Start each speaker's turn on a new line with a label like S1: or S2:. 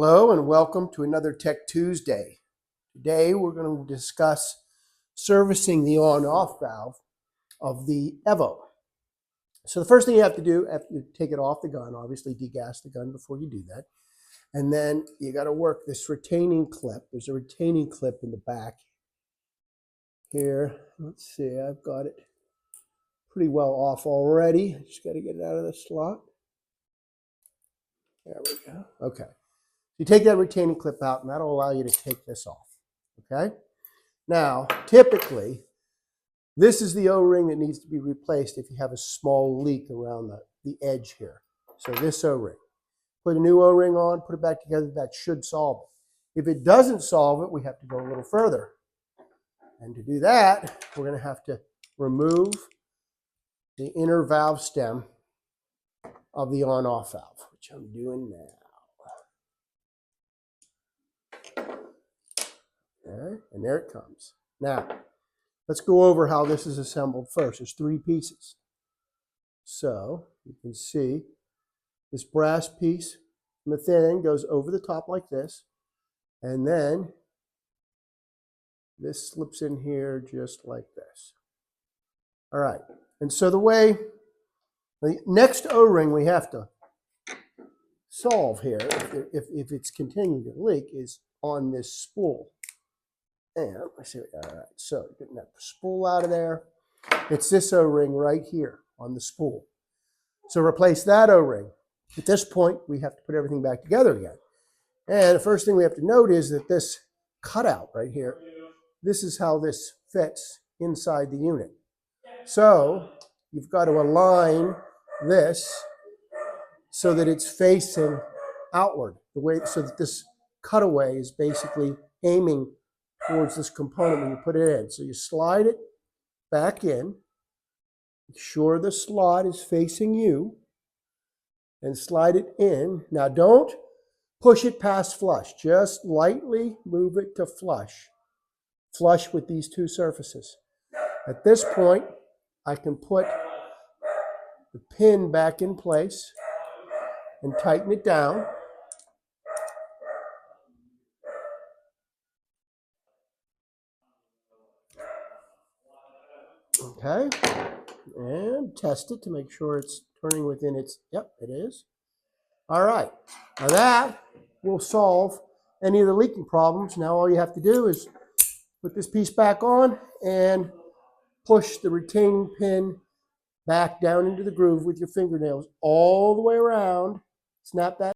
S1: Hello and welcome to another Tech Tuesday. Today we're going to discuss servicing the on-off valve of the EVO. So the first thing you have to do after you take it off the gun, obviously degas the gun before you do that. And then you got to work this retaining clip. There's a retaining clip in the back here. Let's see, I've got it pretty well off already. Just got to get it out of the slot. There we go. Okay. You take that retaining clip out and that'll allow you to take this off, okay? Now, typically, this is the O-ring that needs to be replaced if you have a small leak around the edge here. So this O-ring. Put a new O-ring on, put it back together, that should solve it. If it doesn't solve it, we have to go a little further. And to do that, we're gonna have to remove the inner valve stem of the on-off valve, which I'm doing now. Okay, and there it comes. Now, let's go over how this is assembled first. There's three pieces. So, you can see this brass piece from the thin end goes over the top like this. And then this slips in here just like this. All right, and so the next O-ring we have to solve here, if it's continuing to leak, is on this spool. And let's see, all right, so getting that spool out of there. It's this O-ring right here on the spool. So replace that O-ring. At this point, we have to put everything back together again. And the first thing we have to note is that this cutout right here, this is how this fits inside the unit. So you've got to align this so that it's facing outward, so that this cutaway is basically aiming towards this component when you put it in. So you slide it back in, make sure the slot is facing you, and slide it in. Now don't push it past flush, just lightly move it to flush with these two surfaces. At this point, I can put the pin back in place and tighten it down. Okay, and test it to make sure it's turning within its, yep, it is. All right, now that will solve any of the leaking problems. Now all you have to do is put this piece back on and push the retaining pin back down into the groove with your fingernails all the way around. Snap that